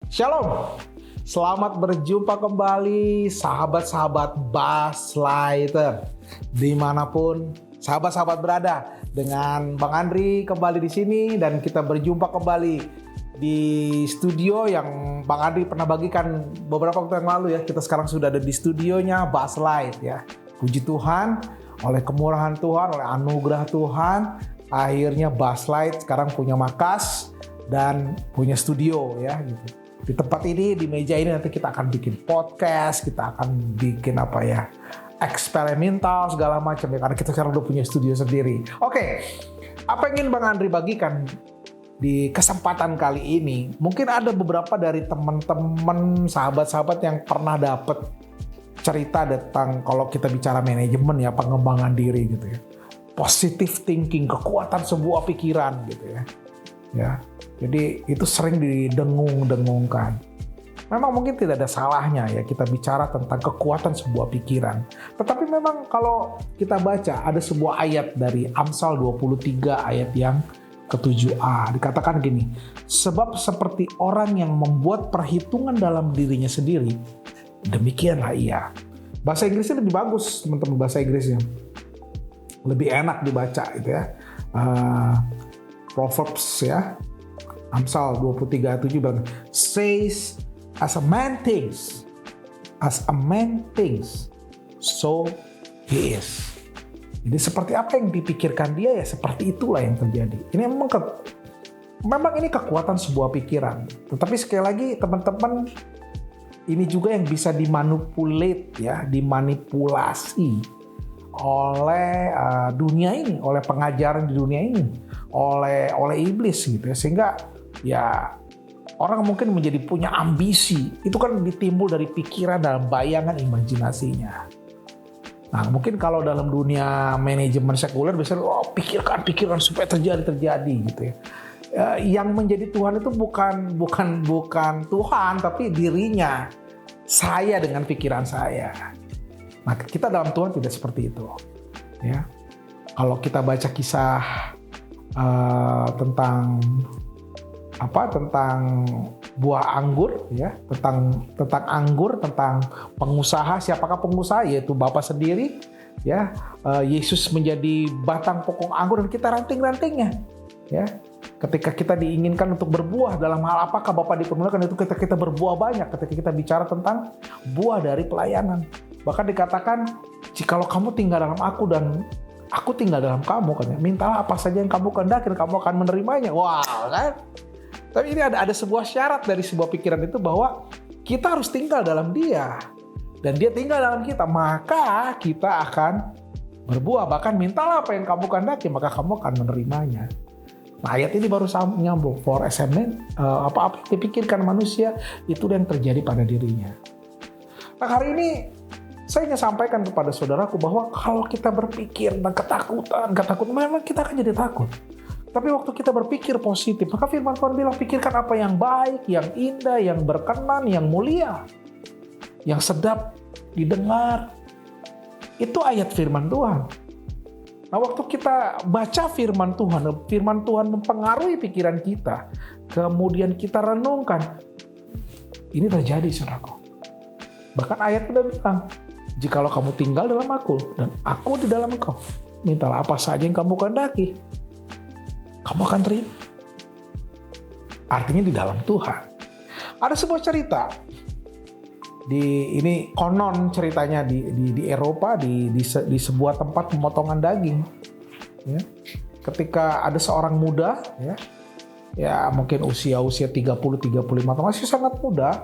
Shalom, selamat berjumpa kembali sahabat-sahabat Buslighter dimanapun sahabat-sahabat berada, dengan Bang Andri kembali di sini dan kita berjumpa kembali di studio yang Bang Andri pernah bagikan beberapa waktu yang lalu ya. Kita sekarang sudah ada di studionya Buslight ya. Puji Tuhan, oleh kemurahan Tuhan, oleh anugerah Tuhan, akhirnya Buslight sekarang punya markas dan punya studio ya gitu. Di tempat ini, di meja ini nanti kita akan bikin podcast, kita akan bikin eksperimental segala macam ya, karena kita sekarang udah punya studio sendiri. Oke, apa yang ingin Bang Andri bagikan di kesempatan kali ini? Mungkin ada beberapa dari teman-teman, sahabat-sahabat yang pernah dapet cerita tentang kalau kita bicara manajemen ya, pengembangan diri gitu ya. Positive thinking, kekuatan sebuah pikiran gitu ya. Ya, jadi itu sering didengung-dengungkan. Memang mungkin tidak ada salahnya ya kita bicara tentang kekuatan sebuah pikiran. Tetapi memang kalau kita baca ada sebuah ayat dari Amsal 23 ayat yang ke-7a. Dikatakan gini, sebab seperti orang yang membuat perhitungan dalam dirinya sendiri, demikianlah ia. Bahasa Inggrisnya lebih bagus teman-teman, bahasa Inggrisnya. Lebih enak dibaca gitu ya. Proverbs ya, Amsal 23:7 bilang, says as a man thinks, so he is. Jadi seperti apa yang dipikirkan dia ya seperti itulah yang terjadi. Ini memang ini kekuatan sebuah pikiran. Tetapi sekali lagi teman-teman, ini juga yang bisa dimanipulate ya, dimanipulasi oleh dunia ini, oleh pengajaran di dunia ini, oleh iblis gitu ya, sehingga ya orang mungkin menjadi punya ambisi. Itu kan ditimbul dari pikiran dalam bayangan imajinasinya. Nah mungkin kalau dalam dunia manajemen sekuler biasanya pikirkan supaya terjadi gitu ya. Yang menjadi Tuhan itu bukan Tuhan, tapi dirinya, saya dengan pikiran saya. Nah, kita dalam Tuhan tidak seperti itu, ya. Kalau kita baca kisah tentang buah anggur, ya, tentang anggur, tentang pengusaha, siapakah pengusaha? Yaitu Bapa sendiri, ya. Yesus menjadi batang pokok anggur dan kita ranting-rantingnya, ya. Ketika kita diinginkan untuk berbuah dalam hal apakah Bapa dipermuliakan, itu kita berbuah banyak. Ketika kita bicara tentang buah dari pelayanan. Bahkan dikatakan, jikalau kamu tinggal dalam aku dan aku tinggal dalam kamu, katanya, mintalah apa saja yang kamu kehendaki dan kamu akan menerimanya. Wow, kan? Tapi ini ada sebuah syarat dari sebuah pikiran itu bahwa kita harus tinggal dalam dia dan dia tinggal dalam kita, maka kita akan berbuah. Bahkan mintalah apa yang kamu kehendaki, maka kamu akan menerimanya. Nah, ayat ini baru nyambung. For as a man, apa yang dipikirkan manusia itu yang terjadi pada dirinya. Nah, hari ini saya ingin sampaikan kepada saudaraku bahwa kalau kita berpikir tentang ketakutan, memang kita akan jadi takut. Tapi waktu kita berpikir positif, maka firman Tuhan bilang, pikirkan apa yang baik, yang indah, yang berkenan, yang mulia, yang sedap didengar. Itu ayat firman Tuhan. Nah, waktu kita baca firman Tuhan mempengaruhi pikiran kita, kemudian kita renungkan, ini terjadi, saudaraku. Bahkan ayat sudah bilang, jikalau kamu tinggal dalam aku dan aku di dalam engkau, mintalah apa saja yang kamu kehendaki, kamu akan terima. Artinya di dalam Tuhan. Ada sebuah cerita ini konon ceritanya di Eropa, di sebuah tempat pemotongan daging. Ya. Ketika ada seorang muda, ya mungkin usia 30-35 tahun, masih sangat muda.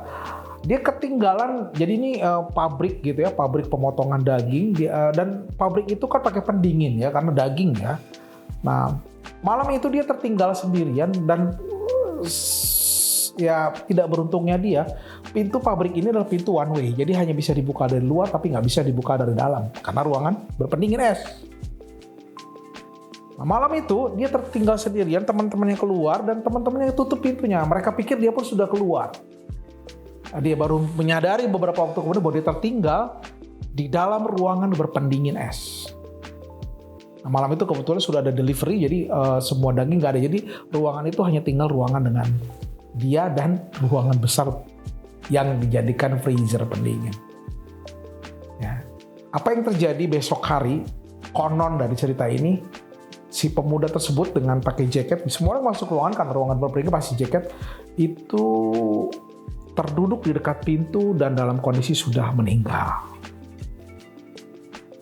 Dia ketinggalan, jadi ini pabrik gitu ya, pabrik pemotongan daging, dan pabrik itu kan pakai pendingin ya, karena daging ya. Nah, malam itu dia tertinggal sendirian dan ya tidak beruntungnya dia, pintu pabrik ini adalah pintu one way, jadi hanya bisa dibuka dari luar tapi nggak bisa dibuka dari dalam, karena ruangan berpendingin es. Nah, malam itu dia tertinggal sendirian, teman-temannya keluar dan teman-temannya tutup pintunya. Mereka pikir dia pun sudah keluar. Dia baru menyadari beberapa waktu kemudian bahwa dia tertinggal di dalam ruangan berpendingin es. Nah, malam itu kebetulan sudah ada delivery, jadi semua daging nggak ada. Jadi ruangan itu hanya tinggal ruangan dengan dia dan ruangan besar yang dijadikan freezer pendingin. Ya. Apa yang terjadi besok hari, konon dari cerita ini, si pemuda tersebut dengan pakai jaket, semua orang masuk ruangan karena ruangan berpendingin pasti jaket, itu terduduk di dekat pintu dan dalam kondisi sudah meninggal.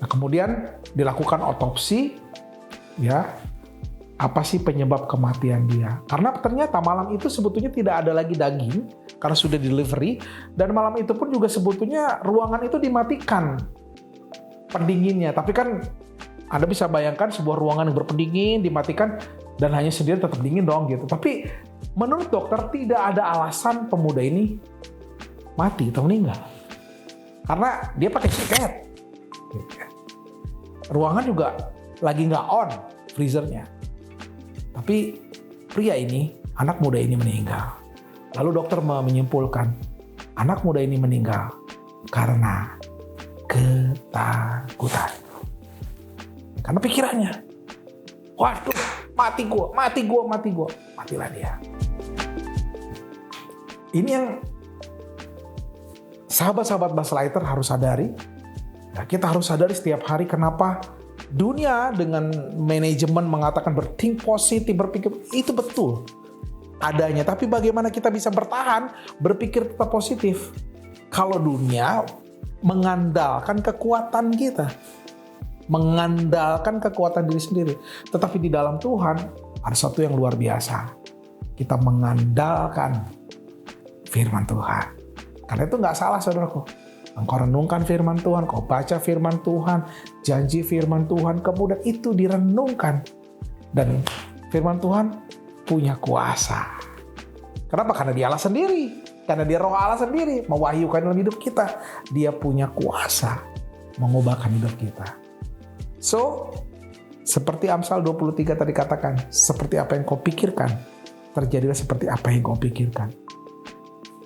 Nah, kemudian dilakukan otopsi, ya, apa sih penyebab kematian dia? Karena ternyata malam itu sebetulnya tidak ada lagi daging karena sudah delivery, dan malam itu pun juga sebetulnya ruangan itu dimatikan pendinginnya. Tapi kan Anda bisa bayangkan sebuah ruangan yang berpendingin dimatikan dan hanya sendiri tetap dingin dong gitu. Tapi menurut dokter tidak ada alasan pemuda ini mati atau meninggal karena dia pakai jaket. Ruangan juga lagi nggak on freezernya. Tapi pria ini, anak muda ini meninggal. Lalu dokter menyimpulkan, anak muda ini meninggal karena ketakutan. Karena pikirannya, waduh, mati gua. Matilah dia. Ini yang sahabat-sahabat Buzzlighter harus sadari. Nah, kita harus sadari setiap hari kenapa dunia dengan manajemen mengatakan berthink positif, berpikir itu betul adanya. Tapi bagaimana kita bisa bertahan, berpikir tetap positif kalau dunia mengandalkan kekuatan kita, mengandalkan kekuatan diri sendiri. Tetapi di dalam Tuhan ada satu yang luar biasa. Kita mengandalkan firman Tuhan. Karena itu nggak salah, saudaraku. Engkau renungkan firman Tuhan, kau baca firman Tuhan, janji firman Tuhan, kemudian itu direnungkan. Dan firman Tuhan punya kuasa. Kenapa? Karena dia Allah sendiri. Karena dia roh Allah sendiri, mewahyukan dalam hidup kita. Dia punya kuasa mengubahkan hidup kita. So, seperti Amsal 23 tadi katakan, seperti apa yang kau pikirkan, terjadilah seperti apa yang kau pikirkan.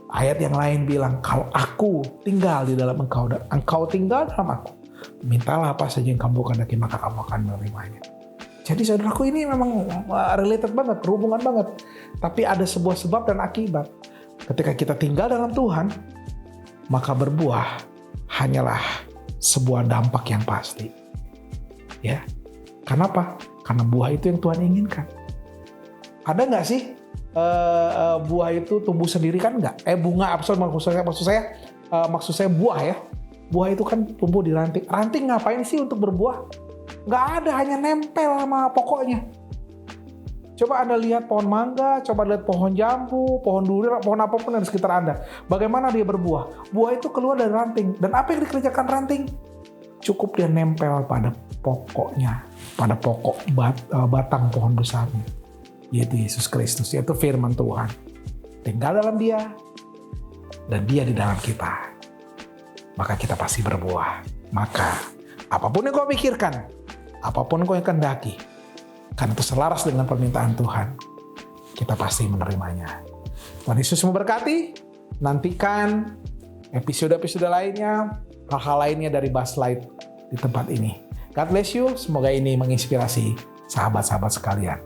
Ayat yang lain bilang, kalau aku tinggal di dalam engkau dan engkau tinggal dalam aku, mintalah apa saja yang kamu kehendaki maka kamu akan menerimanya. Jadi saudaraku, ini memang related banget, berhubungan banget. Tapi ada sebuah sebab dan akibat. Ketika kita tinggal dalam Tuhan, maka berbuah hanyalah sebuah dampak yang pasti. Ya, kenapa? Karena buah itu yang Tuhan inginkan. Ada nggak sih buah itu tumbuh sendiri? Kan nggak? Bunga, maksud saya buah ya. Buah itu kan tumbuh di ranting. Ranting ngapain sih untuk berbuah? Nggak ada, hanya nempel sama pokoknya. Coba Anda lihat pohon mangga, coba lihat pohon jambu, pohon durian, pohon apapun yang di sekitar Anda. Bagaimana dia berbuah? Buah itu keluar dari ranting. Dan apa yang dikerjakan ranting? Cukup dia nempel pada pokoknya, pada pokok batang pohon besarnya, yaitu Yesus Kristus, yaitu firman Tuhan. Tinggal dalam dia, dan dia di dalam kita. Maka kita pasti berbuah. Maka apapun yang kau pikirkan, apapun yang kau kehendaki, karena itu selaras dengan permintaan Tuhan, kita pasti menerimanya. Tuhan Yesus memberkati. Nantikan episode-episode lainnya, hal-hal lainnya dari Buzzlight di tempat ini. God bless you. Semoga ini menginspirasi sahabat-sahabat sekalian.